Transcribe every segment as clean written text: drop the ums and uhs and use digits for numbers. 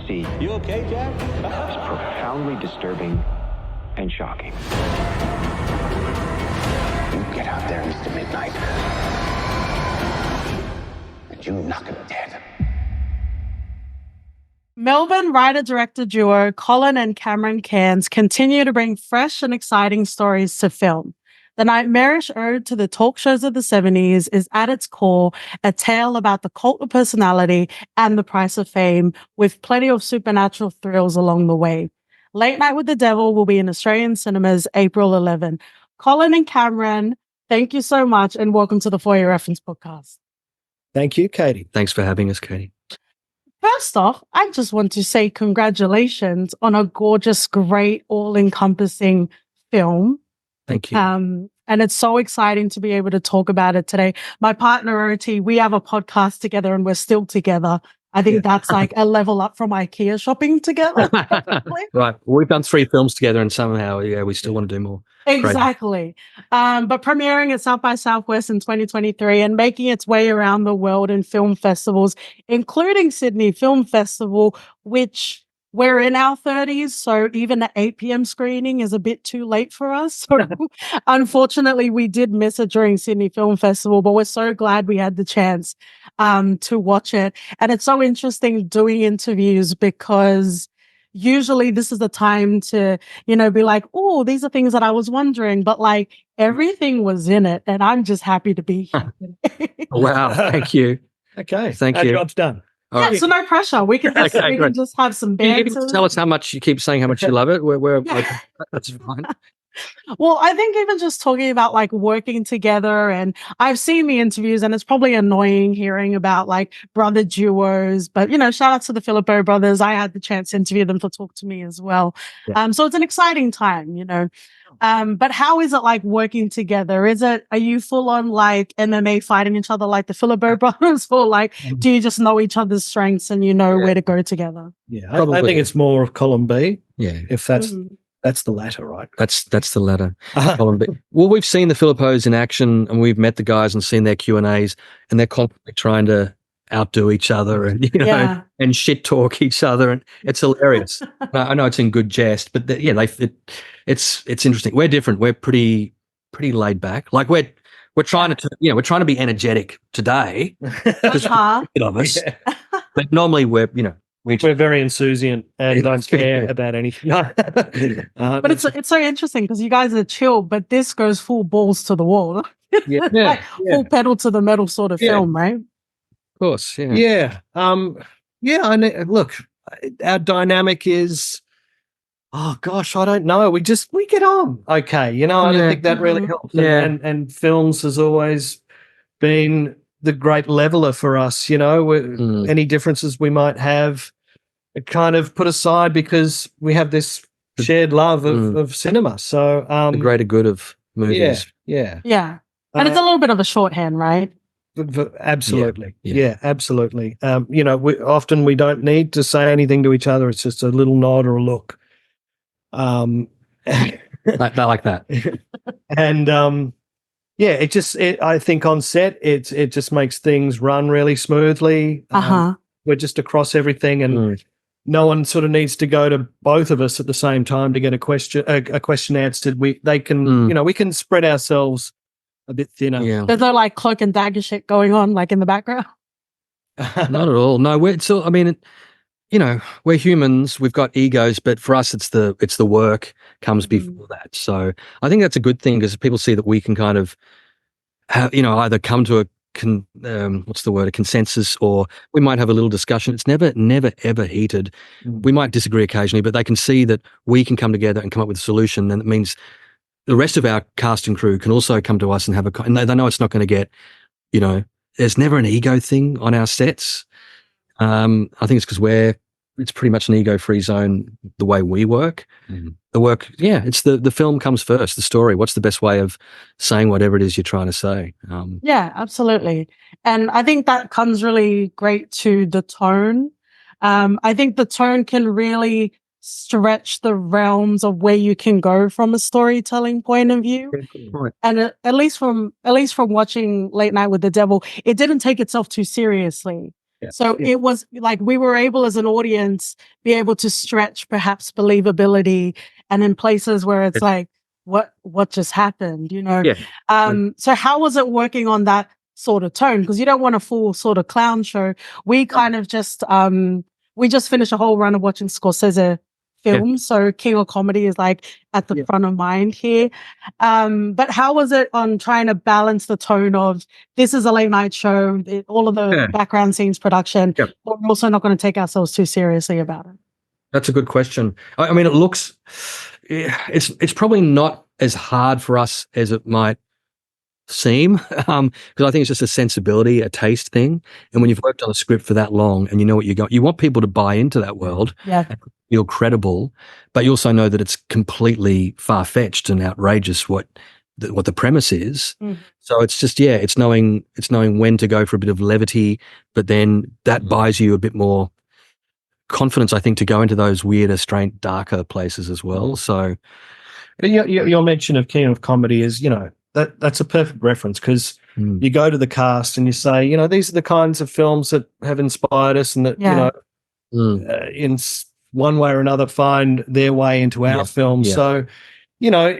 see You okay, Jack? is profoundly disturbing and shocking. You get out there, Mr. Midnight, and you knock him dead. Melbourne writer-director duo Colin and Cameron Cairnes continue to bring fresh and exciting stories to film. The nightmarish ode to the talk shows of the 70s is at its core a tale about the cult of personality and the price of fame, with plenty of supernatural thrills along the way. Late Night with the Devil will be in Australian cinemas April 11. Colin and Cameron, thank you so much and welcome to the For Your Reference podcast. Thank you, Katie. Thanks for having us, Katie. First off, I just want to say congratulations on a gorgeous, great, all-encompassing film. Thank you. And it's so exciting to be able to talk about it today. My partner, OT, we have a podcast together and we're still together. I think that's like a level up from IKEA shopping together. Right. Well, we've done 3 films together and somehow, we still want to do more. Exactly. But premiering at South by Southwest in 2023 and making its way around the world in film festivals, including Sydney Film Festival, which we're in our 30s, so even the 8 p.m. screening is a bit too late for us. So unfortunately, we did miss it during Sydney Film Festival, but we're so glad we had the chance to watch it. And it's so interesting doing interviews because usually this is the time to, be like, oh, these are things that I was wondering, but like everything was in it. And I'm just happy to be here. Wow. Thank you. Okay. Thank Our you. job's done. All right. So no pressure. We can just, Okay, we can great. just have some You banter. can tell us how much you keep saying how much you love it. We're Yeah. that's fine. Well, I think even just talking about like working together, and I've seen the interviews and it's probably annoying hearing about like brother duos, but shout out to the Filippo brothers. I had the chance to interview them to talk to me as well. Yeah. So it's an exciting time, but how is it like working together? Are you full on like MMA fighting each other like the Filippo brothers, or like, do you just know each other's strengths and where to go together? Yeah, Probably. I think it's more of column B, Yeah. if that's the latter, right? That's the latter. Colin. Well, we've seen the Filippos in action and we've met the guys and seen their Q&As and they're constantly trying to outdo each other and, and shit talk each other. And it's hilarious. I know it's in good jest, but it's interesting. We're different. We're pretty laid back. Like we're trying to be energetic today. Of us. But normally we're very insouciant and don't care about anything. But it's so interesting because you guys are chill, but this goes full balls to the wall. Yeah. Full pedal to the metal sort of film, right? Of course, yeah. Yeah. Look, our dynamic is, oh gosh, I don't know. We get on okay. I don't think that really helps. Yeah. And films has always been the great leveler for us. Any differences we might have, it kind of put aside because we have this shared love of cinema. So the greater good of movies. Yeah. And it's a little bit of a shorthand, right? Absolutely. Yeah. Absolutely. We don't need to say anything to each other. It's just a little nod or a look. Like that. And I think on set it just makes things run really smoothly. We're just across everything, and no one sort of needs to go to both of us at the same time to get a question answered. We can spread ourselves a bit thinner. Yeah. There's no like cloak and dagger shit going on like in the background. Not at all. No, we're humans. We've got egos, but for us, it's the work comes before that. So I think that's a good thing because people see that we can kind of have, either come to a consensus, or we might have a little discussion. It's never ever heated. We might disagree occasionally, but they can see that we can come together and come up with a solution, and it means the rest of our cast and crew can also come to us and and they know it's not going to get, there's never an ego thing on our sets. I think it's because it's pretty much an ego-free zone the way we work. The work, it's the film comes first, the story. What's the best way of saying whatever it is you're trying to say? Yeah, absolutely. And I think that comes really great to the tone. I think the tone can really stretch the realms of where you can go from a storytelling point of view. Right. And at least from watching Late Night with the Devil, it didn't take itself too seriously. So it was like we were able as an audience be able to stretch perhaps believability, and in places where it's like, what just happened, you know? So how was it working on that sort of tone? Because you don't want a full sort of clown show. We kind of just we just finished a whole run of watching Scorsese films, so King of Comedy is like at the front of mind here. But how was it on trying to balance the tone of this is a late night show, all of the background scenes, production, but we're also not going to take ourselves too seriously about it? That's a good question. I mean, it's probably not as hard for us as it might seem, because I think it's just a sensibility, a taste thing. And when you've worked on a script for that long and you know what you got, you want people to buy into that world, and feel credible, but you also know that it's completely far-fetched and outrageous what the premise is. So it's just it's knowing when to go for a bit of levity, but then that buys you a bit more confidence, I think, to go into those weirder, strange, darker places as well. So your mention of King of Comedy is, you know, that's a perfect reference, because you go to the cast and you say, you know, these are the kinds of films that have inspired us and that, you know, in one way or another find their way into our film. So, you know,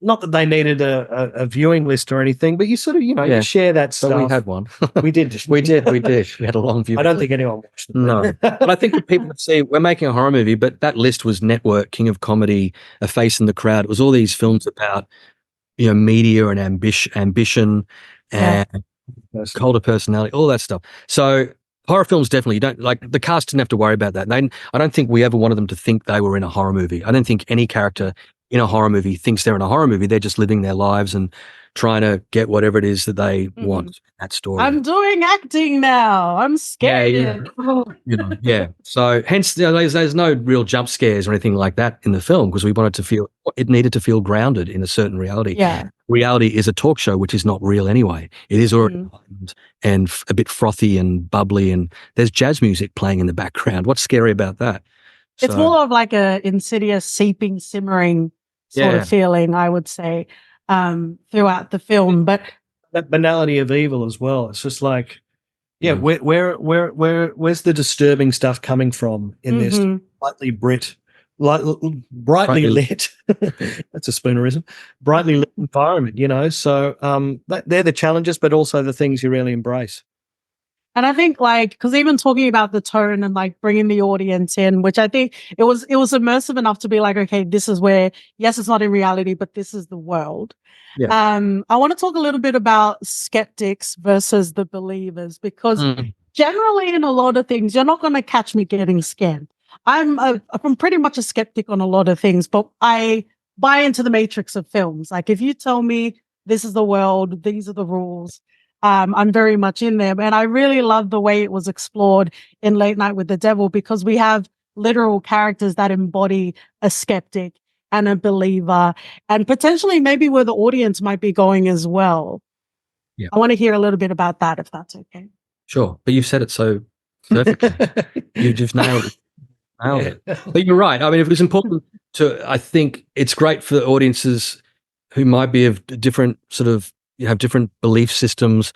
not that they needed a viewing list or anything, but you sort of, you know, you share that stuff. But we had one. We did. We did. We had a long view. I don't think anyone watched it. No. But I think that people see, we're making a horror movie, but that list was Network, King of Comedy, A Face in the Crowd. It was all these films about, you know, media and ambition and cult of personality, all that stuff. So horror films, definitely, you don't, like, the cast didn't have to worry about that. I don't think we ever wanted them to think they were in a horror movie. I don't think any character in a horror movie thinks they're in a horror movie. They're just living their lives and trying to get whatever it is that they want in that story. I'm doing acting now. I'm scared. You know, so hence, you know, there's no real jump scares or anything like that in the film, because we wanted to feel, it needed to feel grounded in a certain reality. Reality is a talk show, which is not real anyway. It is already and a bit frothy and bubbly, and there's jazz music playing in the background. What's scary about that? It's more of like a insidious, seeping, simmering sort of feeling, I would say, throughout the film. But that banality of evil as well. It's just like, where's the disturbing stuff coming from in this brightly lit? That's a spoonerism. Brightly lit environment, you know. So they're the challenges, but also the things you really embrace. And I think, like, because even talking about the tone and like bringing the audience in, which I think it was immersive enough to be like, okay, this is where, yes, it's not in reality, but this is the world. I want to talk a little bit about skeptics versus the believers, because generally in a lot of things, you're not going to catch me getting scared. I'm pretty much a skeptic on a lot of things, but I buy into the matrix of films. Like, if you tell me this is the world, these are the rules, I'm very much in there. And I really love the way it was explored in Late Night with the Devil, because we have literal characters that embody a skeptic and a believer, and potentially maybe where the audience might be going as well. I want to hear a little bit about that, if that's okay. Sure. But you've said it so perfectly. You just nailed it. But you're right. I mean, if it was important to, I think it's great for the audiences who might be of different sort of, you have different belief systems,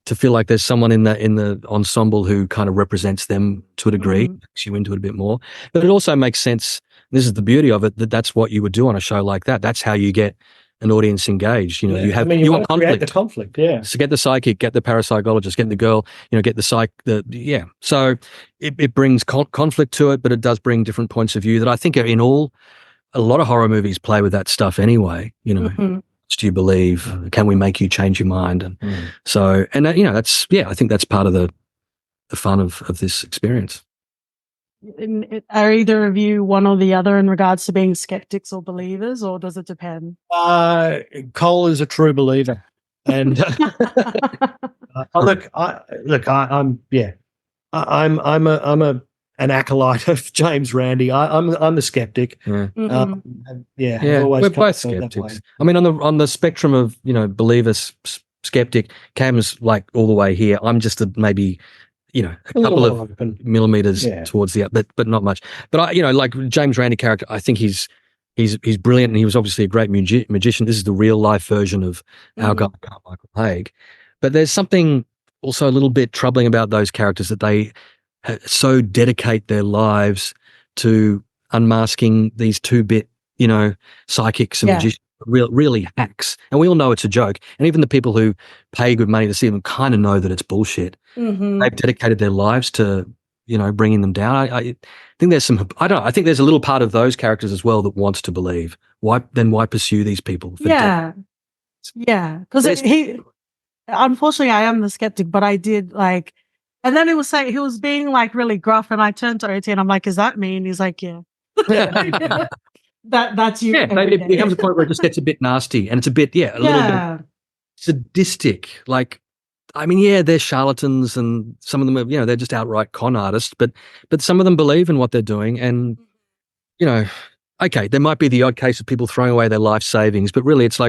to feel like there's someone in the ensemble who kind of represents them to a degree, makes you into it a bit more. But it also makes sense, this is the beauty of it, that's what you would do on a show like that. That's how you get an audience engaged. You know, you want conflict. The conflict, So get the psychic, get the parapsychologist, get the girl, you know, get the So it brings conflict to it, but it does bring different points of view that I think are in a lot of horror movies play with that stuff anyway, you know. Do you believe? Can we make you change your mind? And so, and you know, that's, I think that's part of the fun of this experience. Are either of you one or the other in regards to being skeptics or believers, or does it depend? Cole is a true believer, and I'm an acolyte of James Randi. I'm the skeptic. We're both skeptics. I mean, on the spectrum of, you know, believer, skeptic, Cam's like all the way here. I'm just maybe, you know, a couple of millimeters towards the but not much. But I, you know, like James Randi character, I think he's brilliant, and he was obviously a great magician. This is the real life version of our guy Michael Haig. But there's something also a little bit troubling about those characters that they so dedicate their lives to unmasking these 2-bit, psychics and magicians, really hacks. And we all know it's a joke. And even the people who pay good money to see them kind of know that it's bullshit. Mm-hmm. They've dedicated their lives to, bringing them down. I think there's I think there's a little part of those characters as well that wants to believe. Why pursue these people? Yeah. Because unfortunately I am the skeptic, but I did and then he was being really gruff, and I turned to OT and I'm like, is that me? And he's like, yeah. That's you. Yeah, it becomes a point where it just gets a bit nasty, and it's a bit, a little bit sadistic. They're charlatans, and some of them are, they're just outright con artists, but some of them believe in what they're doing, and, okay, there might be the odd case of people throwing away their life savings, but really it's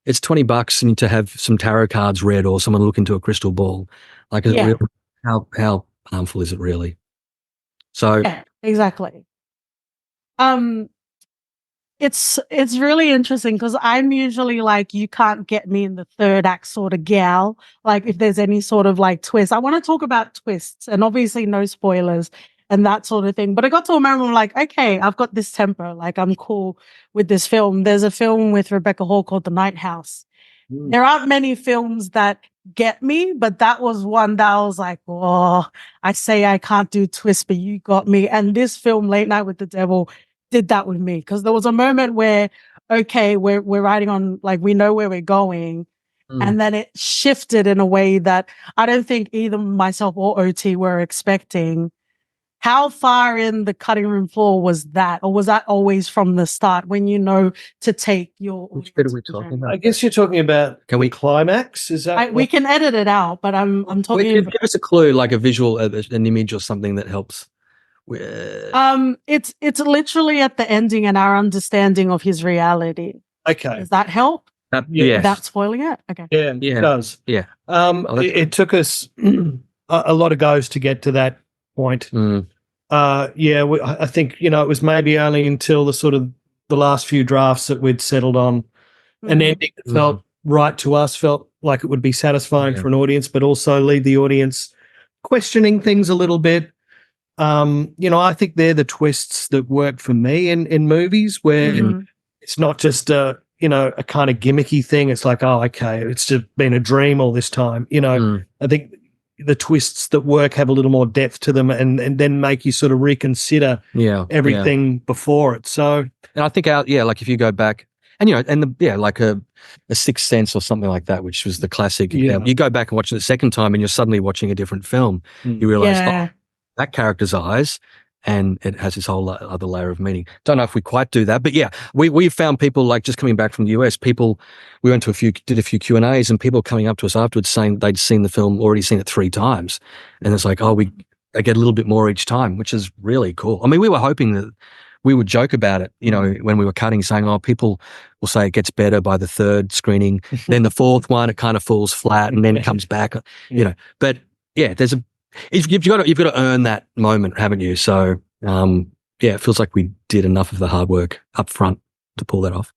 it's $20 and to have some tarot cards read or someone look into a crystal ball. How harmful is it really? So yeah, exactly. It's really interesting because I'm usually you can't get me in the third act sort of gal. If there's any sort of twist, I want to talk about twists, and obviously no spoilers and that sort of thing. But I got to a moment where okay, I've got this tempo. I'm cool with this film. There's a film with Rebecca Hall called The Night House. There aren't many films that get me, but that was one that I was oh, I say I can't do twists, but you got me. And this film, Late Night with the Devil, did that with me, because there was a moment where, okay, we're riding on, we know where we're going. And then it shifted in a way that I don't think either myself or OT were expecting. How far in the cutting room floor was that? Or was that always from the start when to take your... Which bit are we talking about? I guess you're talking about climax. Is that... we can edit it out, but I'm talking... Give us a clue, a visual, an image or something that helps. It's literally at the ending and our understanding of his reality. Okay. Does that help? Yeah. Without spoiling it? Okay. Yeah, it does. Yeah. It took us a lot of goes to get to that point. I think, it was maybe only until the last few drafts that we'd settled on an ending that felt right to us, felt like it would be satisfying for an audience, but also leave the audience questioning things a little bit. I think they're the twists that work for me in movies, where it's not just a kind of gimmicky thing. It's oh, okay, it's just been a dream all this time. I think the twists that work have a little more depth to them, and then make you sort of reconsider everything before it. So, and I think if you go back and a Sixth Sense or something like that, which was the classic. You go back and watch it the second time, and you're suddenly watching a different film. You realize that character's eyes, and it has this whole other layer of meaning. Don't know if we quite do that, but we found people just coming back from the US. We went to did a few Q&As, and people coming up to us afterwards saying they'd seen the film, already seen it 3 times, and it's I get a little bit more each time, which is really cool. I mean, we were hoping that we would joke about it, when we were cutting, saying, "Oh, people will say it gets better by the 3rd screening, then the 4th one it kind of falls flat, and then it comes back." But there's you've got to earn that moment, haven't you? So it feels like we did enough of the hard work up front to pull that off.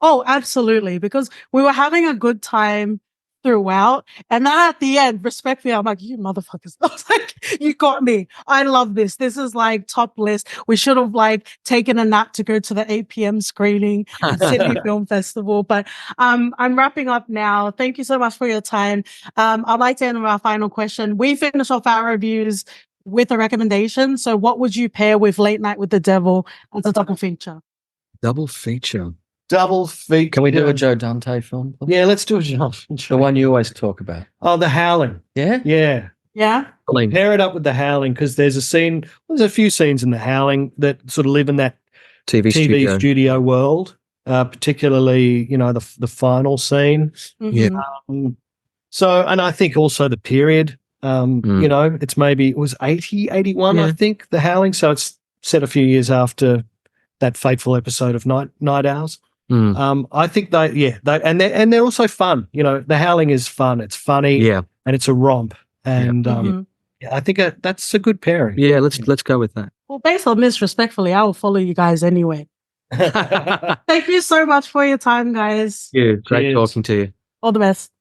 Oh, absolutely, because we were having a good time throughout, and then at the end, respectfully, I'm like, you motherfuckers. I was like, you got me. I love this. This is top list. We should have taken a nap to go to the 8 p.m. screening at Sydney Film Festival. But I'm wrapping up now. Thank you so much for your time. I'd like to end with our final question. We finish off our reviews with a recommendation. So what would you pair with Late Night with the Devil as a double feature? Double feature. Can we do a Joe Dante film? Please? Yeah, let's do a Joe. The one you always talk about. Oh, The Howling. Yeah? Yeah. Yeah? Pair it up with The Howling, because there's a few scenes in The Howling that sort of live in that TV studio world, particularly, the final scene. Yeah. And I think also the period, it's maybe, it was 80, 81, I think, The Howling. So it's set a few years after that fateful episode of Night Owls. I think they're also fun. The Howling is fun. It's funny, and it's a romp, and I think that's a good pairing. Yeah, let's go with that. Well, based on this, respectfully, I will follow you guys anyway. Thank you so much for your time, guys. Yeah, great talking to you. All the best.